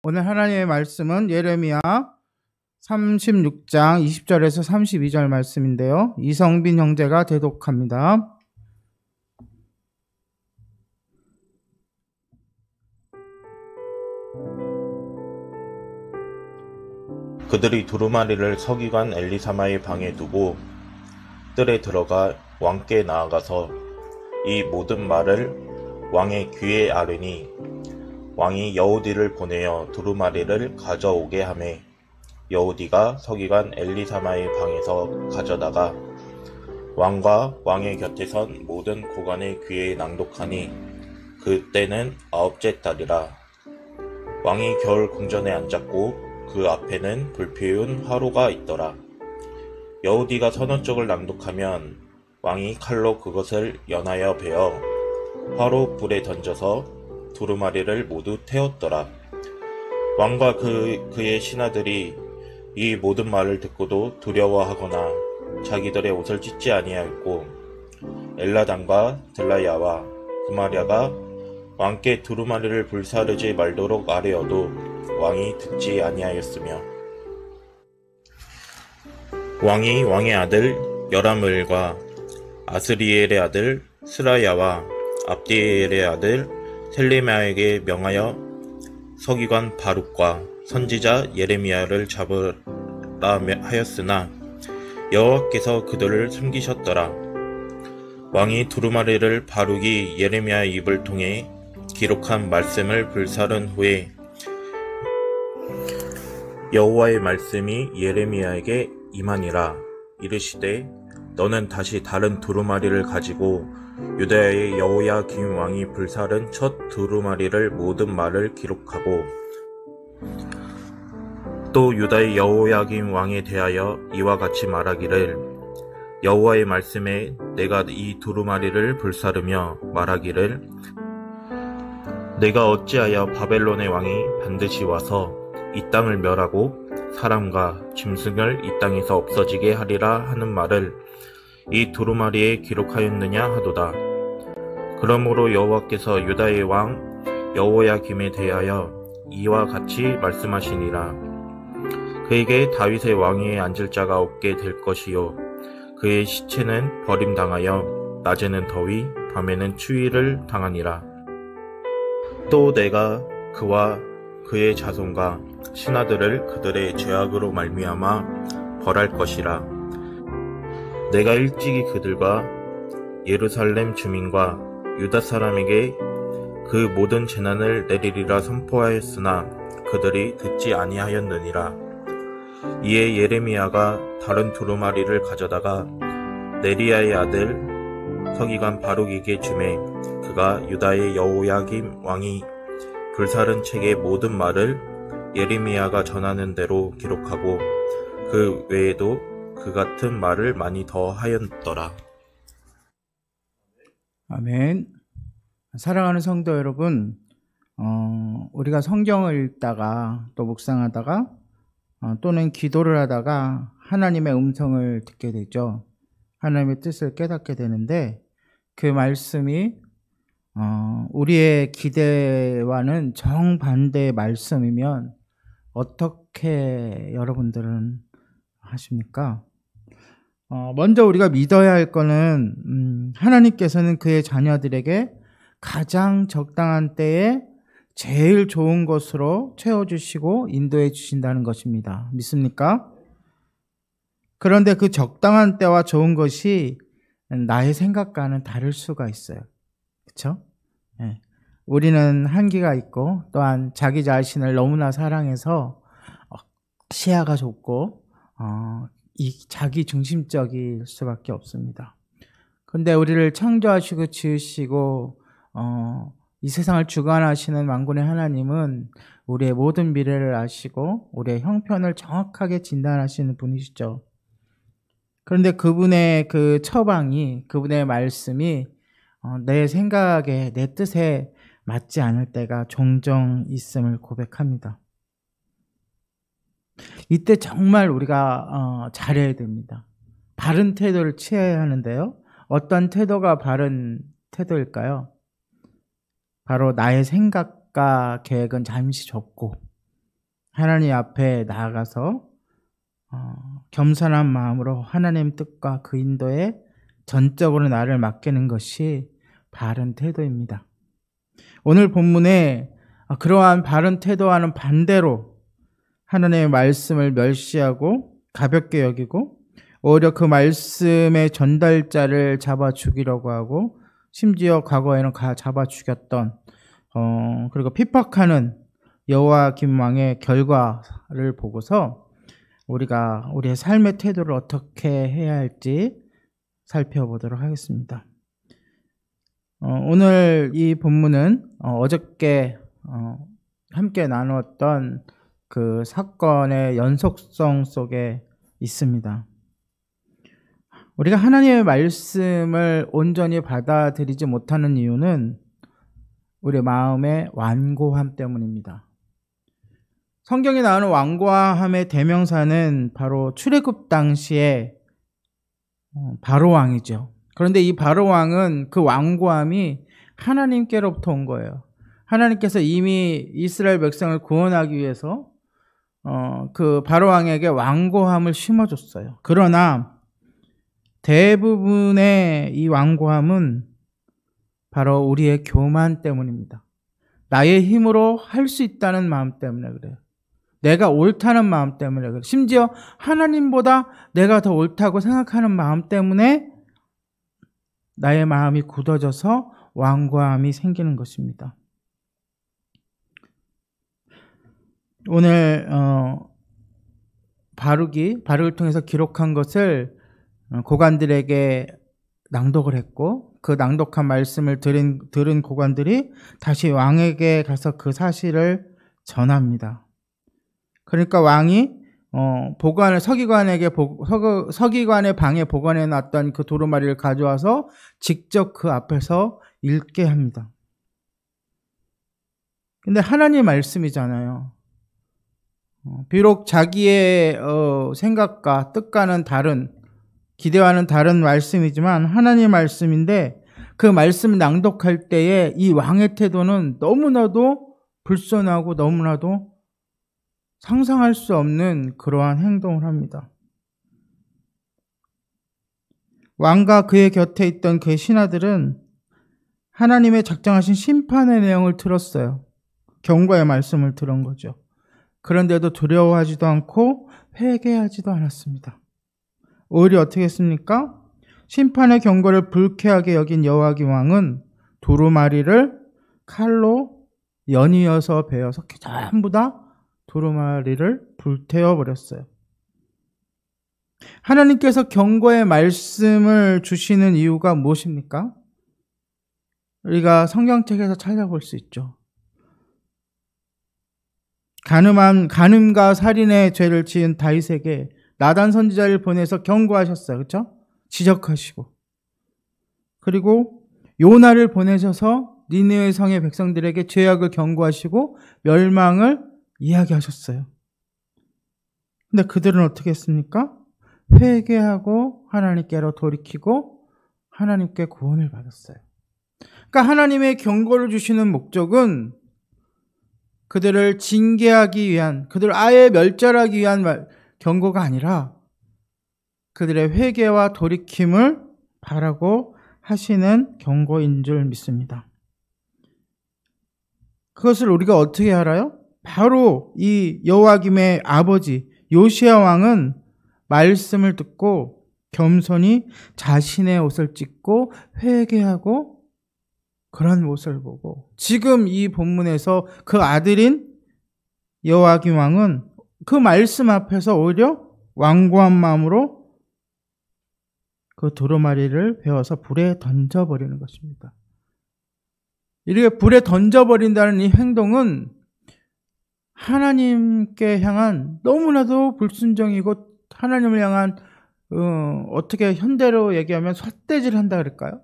오늘 하나님의 말씀은 예레미야 36장 20절에서 32절 말씀인데요. 이성빈 형제가 대독합니다. 그들이 두루마리를 서기관 엘리사마의 방에 두고 뜰에 들어가 왕께 나아가서 이 모든 말을 왕의 귀에 아뢰니 왕이 여우디를 보내어 두루마리를 가져오게 하매 여우디가 서기관 엘리사마의 방에서 가져다가 왕과 왕의 곁에 선 모든 고관의 귀에 낭독하니 그때는 9째 달이라. 왕이 겨울 궁전에 앉았고 그 앞에는 불 피운 화로가 있더라. 여우디가 서너 쪽을 낭독하면 왕이 칼로 그것을 연하여 베어 화로 불에 던져서 두루마리를 모두 태웠더라. 왕과 그의 신하들이 이 모든 말을 듣고도 두려워하거나 자기들의 옷을 찢지 아니하였고 엘라단과 들라야와 그마랴가 왕께 두루마리를 불사르지 말도록 아뢰어도 왕이 듣지 아니하였으며 왕이 왕의 아들 여라무엘과 아스리엘의 아들 스라야와 압디엘의 아들 셀레미야에게 명하여 서기관 바룩과 선지자 예레미야를 잡으라 하였으나 여호와께서 그들을 숨기셨더라. 왕이 두루마리를 바룩이 예레미야의 입을 통해 기록한 말씀을 불사른 후에 여호와의 말씀이 예레미야에게 임하니라. 이르시되 너는 다시 다른 두루마리를 가지고 유다의 여호야김 왕이 불사른 첫 두루마리를 모든 말을 기록하고 또 유다의 여호야김 왕에 대하여 이와 같이 말하기를 여호와의 말씀에 내가 이 두루마리를 불사르며 말하기를 내가 어찌하여 바벨론의 왕이 반드시 와서 이 땅을 멸하고 사람과 짐승을 이 땅에서 없어지게 하리라 하는 말을 이 두루마리에 기록하였느냐 하도다. 그러므로 여호와께서 유다의 왕 여호야김에 대하여 이와 같이 말씀하시니라. 그에게 다윗의 왕위에 앉을 자가 없게 될 것이요 그의 시체는 버림당하여 낮에는 더위 밤에는 추위를 당하니라. 또 내가 그와 그의 자손과 신하들을 그들의 죄악으로 말미암아 벌할 것이라. 내가 일찍이 그들과 예루살렘 주민과 유다 사람에게 그 모든 재난을 내리리라 선포하였으나 그들이 듣지 아니하였느니라. 이에 예레미야가 다른 두루마리를 가져다가 네리야의 아들 서기관 바룩에게 주매 그가 유다의 여호야김 왕이 불사른 책의 모든 말을 예레미야가 전하는 대로 기록하고 그 외에도 그 같은 말을 많이 더 하였더라. 아멘. 사랑하는 성도 여러분, 우리가 성경을 읽다가 또 묵상하다가 또는 기도를 하다가 하나님의 음성을 듣게 되죠. 하나님의 뜻을 깨닫게 되는데 그 말씀이 우리의 기대와는 정반대의 말씀이면 어떻게 여러분들은 하십니까? 먼저 우리가 믿어야 할 거는 하나님께서는 그의 자녀들에게 가장 적당한 때에 제일 좋은 것으로 채워주시고 인도해 주신다는 것입니다. 믿습니까? 그런데 그 적당한 때와 좋은 것이 나의 생각과는 다를 수가 있어요. 그렇죠? 네. 우리는 한계가 있고 또한 자기 자신을 너무나 사랑해서 시야가 좁고 자기 중심적일 수밖에 없습니다. 그런데 우리를 창조하시고 지으시고 이 세상을 주관하시는 만군의 하나님은 우리의 모든 미래를 아시고 우리의 형편을 정확하게 진단하시는 분이시죠. 그런데 그분의 그 처방이, 그분의 말씀이 내 생각에, 내 뜻에 맞지 않을 때가 종종 있음을 고백합니다. 이때 정말 우리가 잘해야 됩니다. 바른 태도를 취해야 하는데요. 어떤 태도가 바른 태도일까요? 바로 나의 생각과 계획은 잠시 접고 하나님 앞에 나아가서 겸손한 마음으로 하나님 뜻과 그 인도에 전적으로 나를 맡기는 것이 바른 태도입니다. 오늘 본문에 그러한 바른 태도와는 반대로 하나님의 말씀을 멸시하고 가볍게 여기고 오히려 그 말씀의 전달자를 잡아 죽이려고 하고 심지어 과거에는 잡아 죽였던 그리고 핍박하는 여호야김 왕의 결과를 보고서 우리가 우리의 삶의 태도를 어떻게 해야 할지 살펴보도록 하겠습니다. 오늘 이 본문은 어저께 함께 나누었던 그 사건의 연속성 속에 있습니다. 우리가 하나님의 말씀을 온전히 받아들이지 못하는 이유는 우리 마음의 완고함 때문입니다. 성경에 나오는 완고함의 대명사는 바로 출애굽 당시에 바로 왕이죠. 그런데 이 바로 왕은 그 완고함이 하나님께로부터 온 거예요. 하나님께서 이미 이스라엘 백성을 구원하기 위해서 그 바로 왕에게 완고함을 심어줬어요. 그러나 대부분의 이 완고함은 바로 우리의 교만 때문입니다. 나의 힘으로 할 수 있다는 마음 때문에 그래요. 내가 옳다는 마음 때문에 그래요. 심지어 하나님보다 내가 더 옳다고 생각하는 마음 때문에 나의 마음이 굳어져서 완고함이 생기는 것입니다. 오늘 바룩을 통해서 기록한 것을 고관들에게 낭독을 했고 그 낭독한 말씀을 들은 고관들이 다시 왕에게 가서 그 사실을 전합니다. 그러니까 왕이 서기관의 방에 보관해 놨던 그 두루마리를 가져와서 직접 그 앞에서 읽게 합니다. 근데 하나님의 말씀이잖아요. 비록 자기의 생각과 뜻과는 다른, 기대와는 다른 말씀이지만 하나님의 말씀인데 그 말씀을 낭독할 때에 이 왕의 태도는 너무나도 불손하고 너무나도 상상할 수 없는 그러한 행동을 합니다. 왕과 그의 곁에 있던 그의 신하들은 하나님의 작정하신 심판의 내용을 들었어요. 경고의 말씀을 들은 거죠. 그런데도 두려워하지도 않고 회개하지도 않았습니다. 오히려 어떻게 했습니까? 심판의 경고를 불쾌하게 여긴 여호야김 왕은 두루마리를 칼로 연이어서 베어서 전부 다 두루마리를 불태워 버렸어요. 하나님께서 경고의 말씀을 주시는 이유가 무엇입니까? 우리가 성경책에서 찾아볼 수 있죠. 간음과 살인의 죄를 지은 다윗에게 나단 선지자를 보내서 경고하셨어요. 그렇죠? 지적하시고. 그리고 요나를 보내셔서 니느웨 성의 백성들에게 죄악을 경고하시고 멸망을 이야기하셨어요. 근데 그들은 어떻게 했습니까? 회개하고 하나님께로 돌이키고 하나님께 구원을 받았어요. 그러니까 하나님의 경고를 주시는 목적은 그들을 징계하기 위한, 그들을 아예 멸절하기 위한 경고가 아니라 그들의 회개와 돌이킴을 바라고 하시는 경고인 줄 믿습니다. 그것을 우리가 어떻게 알아요? 바로 이 여호야김의 아버지 요시야 왕은 말씀을 듣고 겸손히 자신의 옷을 찢고 회개하고 그런 모습을 보고 지금 이 본문에서 그 아들인 여호야김 왕은 그 말씀 앞에서 오히려 완고한 마음으로 그 두루마리를 베어서 불에 던져버리는 것입니다. 이렇게 불에 던져버린다는 이 행동은 하나님께 향한 너무나도 불순종이고 하나님을 향한 어떻게 현대로 얘기하면 삿대질한다 그럴까요?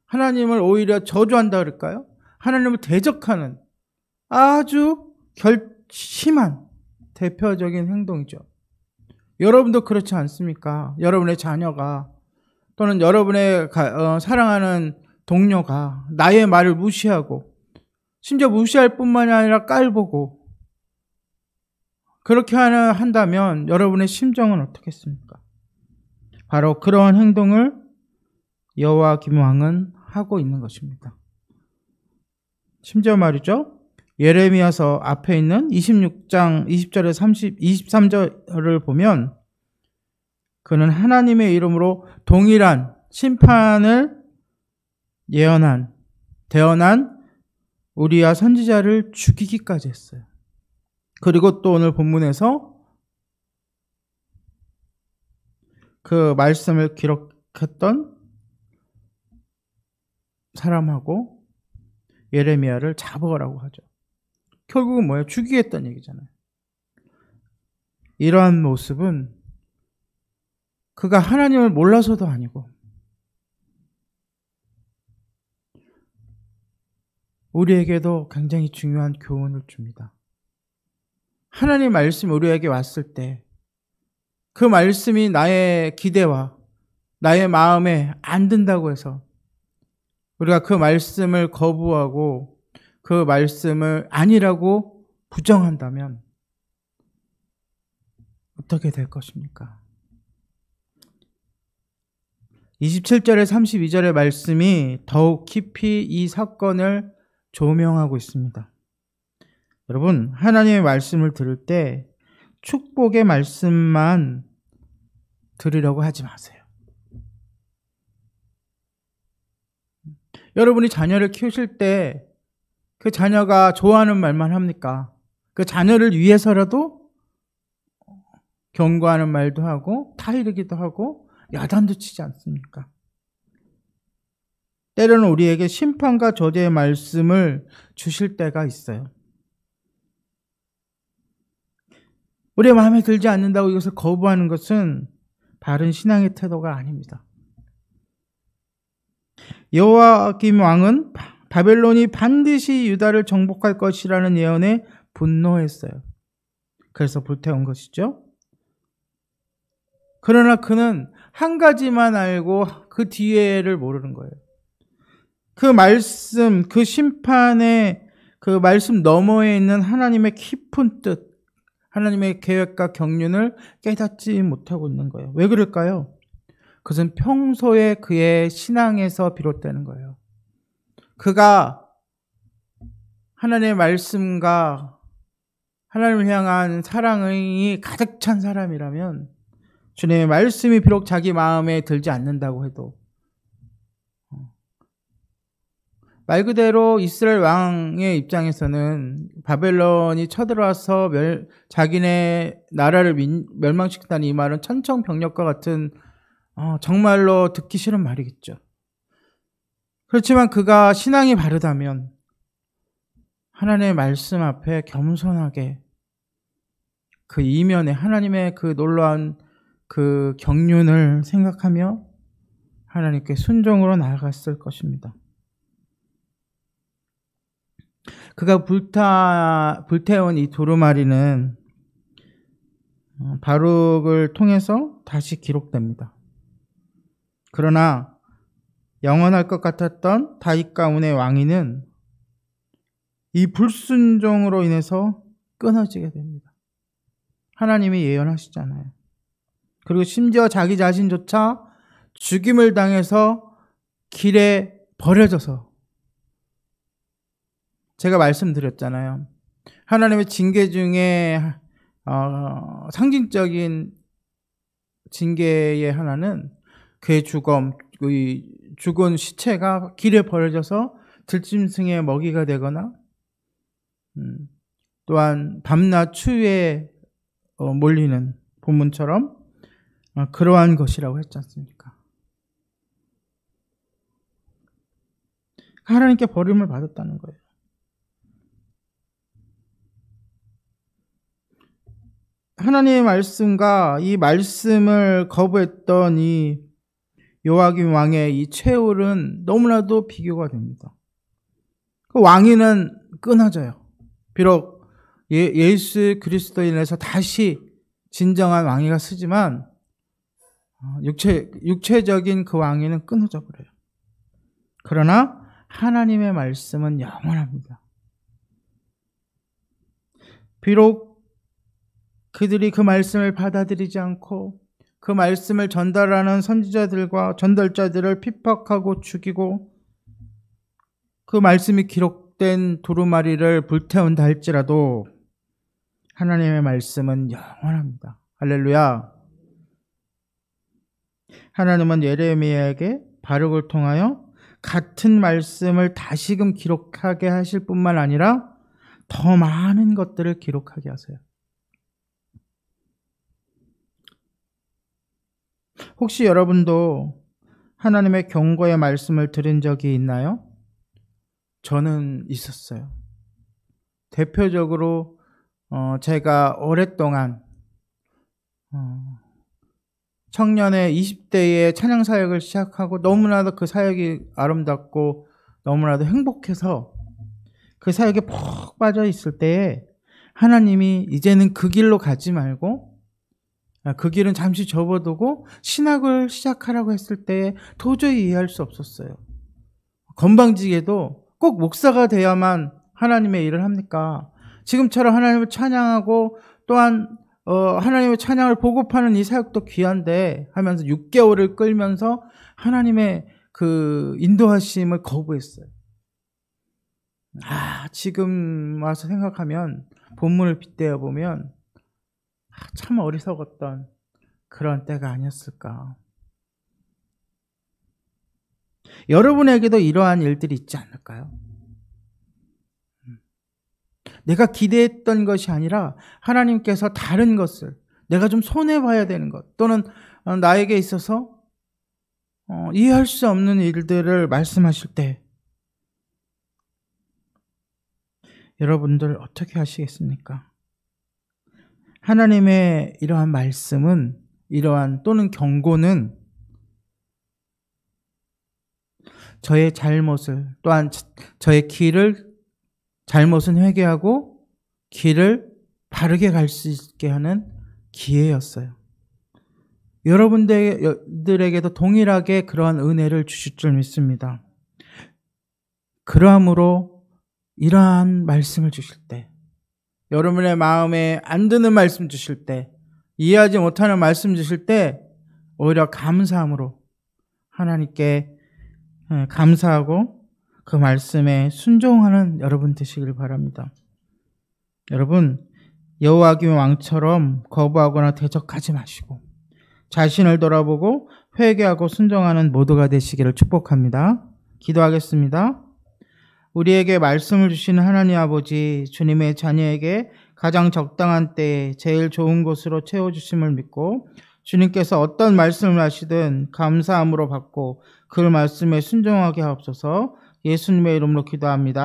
하나님을 오히려 저주한다 그럴까요? 하나님을 대적하는 아주 심한 대표적인 행동이죠. 여러분도 그렇지 않습니까? 여러분의 자녀가 또는 여러분의 사랑하는 동료가 나의 말을 무시하고 심지어 무시할 뿐만이 아니라 깔보고 그렇게 한다면 여러분의 심정은 어떻겠습니까? 바로 그러한 행동을 여호야김 왕은 하고 있는 것입니다. 심지어 말이죠. 예레미야서 앞에 있는 26장 20절에 23절을 보면 그는 하나님의 이름으로 동일한 심판을 대언한 우리야 선지자를 죽이기까지 했어요. 그리고 또 오늘 본문에서 그 말씀을 기록했던 사람하고 예레미야를 잡아오라고 하죠. 결국은 뭐예요? 죽이겠다는 얘기잖아요. 이러한 모습은 그가 하나님을 몰라서도 아니고 우리에게도 굉장히 중요한 교훈을 줍니다. 하나님 말씀이 우리에게 왔을 때 그 말씀이 나의 기대와 나의 마음에 안 든다고 해서 우리가 그 말씀을 거부하고 그 말씀을 아니라고 부정한다면 어떻게 될 것입니까? 27절에 32절의 말씀이 더욱 깊이 이 사건을 조명하고 있습니다. 여러분, 하나님의 말씀을 들을 때 축복의 말씀만 들으려고 하지 마세요. 여러분이 자녀를 키우실 때 그 자녀가 좋아하는 말만 합니까? 그 자녀를 위해서라도 경고하는 말도 하고 타이르기도 하고 야단도 치지 않습니까? 때로는 우리에게 심판과 저주의 말씀을 주실 때가 있어요. 우리의 마음에 들지 않는다고 이것을 거부하는 것은 바른 신앙의 태도가 아닙니다. 여호야김 왕은 바벨론이 반드시 유다를 정복할 것이라는 예언에 분노했어요. 그래서 불태운 것이죠. 그러나 그는 한 가지만 알고 그 뒤에를 모르는 거예요. 그 말씀, 그 심판의 그 말씀 너머에 있는 하나님의 깊은 뜻, 하나님의 계획과 경륜을 깨닫지 못하고 있는 거예요. 왜 그럴까요? 그것은 평소에 그의 신앙에서 비롯되는 거예요. 그가 하나님의 말씀과 하나님을 향한 사랑이 가득 찬 사람이라면 주님의 말씀이 비록 자기 마음에 들지 않는다고 해도 말 그대로 이스라엘 왕의 입장에서는 바벨론이 쳐들어와서 자기네 나라를 멸망시킨다는 이 말은 천청병력과 같은 정말로 듣기 싫은 말이겠죠. 그렇지만 그가 신앙이 바르다면 하나님의 말씀 앞에 겸손하게 그 이면에 하나님의 그 놀라운 그 경륜을 생각하며 하나님께 순종으로 나아갔을 것입니다. 그가 불태운 이 두루마리는 바룩을 통해서 다시 기록됩니다. 그러나 영원할 것 같았던 다윗 가문의 왕위는 이 불순종으로 인해서 끊어지게 됩니다. 하나님이 예언하시잖아요. 그리고 심지어 자기 자신조차 죽임을 당해서 길에 버려져서, 제가 말씀드렸잖아요. 하나님의 징계 중에 상징적인 징계의 하나는 그의 죽은 시체가 길에 버려져서 들짐승의 먹이가 되거나 또한 밤낮 추위에 몰리는 본문처럼 그러한 것이라고 했지 않습니까? 하나님께 버림을 받았다는 거예요. 하나님의 말씀과 이 말씀을 거부했던 이 요아김 왕의 이 최후는 너무나도 비교가 됩니다. 그 왕위는 끊어져요. 비록 예수 그리스도로 인해서 다시 진정한 왕위가 쓰지만 육체적인 그 왕위는 끊어져 버려요. 그러나 하나님의 말씀은 영원합니다. 비록 그들이 그 말씀을 받아들이지 않고 그 말씀을 전달하는 선지자들과 전달자들을 핍박하고 죽이고 그 말씀이 기록된 두루마리를 불태운다 할지라도 하나님의 말씀은 영원합니다. 할렐루야. 하나님은 예레미야에게 바룩을 통하여 같은 말씀을 다시금 기록하게 하실 뿐만 아니라 더 많은 것들을 기록하게 하세요. 혹시 여러분도 하나님의 경고의 말씀을 들은 적이 있나요? 저는 있었어요. 대표적으로 제가 오랫동안 청년의 20대에 찬양 사역을 시작하고 너무나도 그 사역이 아름답고 너무나도 행복해서 그 사역에 푹 빠져 있을 때에 하나님이 이제는 그 길로 가지 말고 그 길은 잠시 접어두고 신학을 시작하라고 했을 때 도저히 이해할 수 없었어요. 건방지게도 꼭 목사가 돼야만 하나님의 일을 합니까? 지금처럼 하나님을 찬양하고 또한 하나님의 찬양을 보급하는 이 사역도 귀한데 하면서 6개월을 끌면서 하나님의 그 인도하심을 거부했어요. 지금 와서 생각하면 본문을 빗대어 보면 참 어리석었던 그런 때가 아니었을까. 여러분에게도 이러한 일들이 있지 않을까요? 내가 기대했던 것이 아니라 하나님께서 다른 것을 내가 좀 손해봐야 되는 것 또는 나에게 있어서 이해할 수 없는 일들을 말씀하실 때 여러분들 어떻게 하시겠습니까? 하나님의 이러한 말씀은 이러한 또는 경고는 저의 잘못을 또한 저의 길을 잘못은 회개하고 길을 바르게 갈 수 있게 하는 기회였어요. 여러분들에게도 동일하게 그러한 은혜를 주실 줄 믿습니다. 그러함으로 이러한 말씀을 주실 때 여러분의 마음에 안 드는 말씀 주실 때 이해하지 못하는 말씀 주실 때 오히려 감사함으로 하나님께 감사하고 그 말씀에 순종하는 여러분 되시길 바랍니다. 여러분 여호야김 왕처럼 거부하거나 대적하지 마시고 자신을 돌아보고 회개하고 순종하는 모두가 되시기를 축복합니다. 기도하겠습니다. 우리에게 말씀을 주시는 하나님 아버지, 주님의 자녀에게 가장 적당한 때에 제일 좋은 곳으로 채워주심을 믿고 주님께서 어떤 말씀을 하시든 감사함으로 받고 그 말씀에 순종하게 하옵소서. 예수님의 이름으로 기도합니다.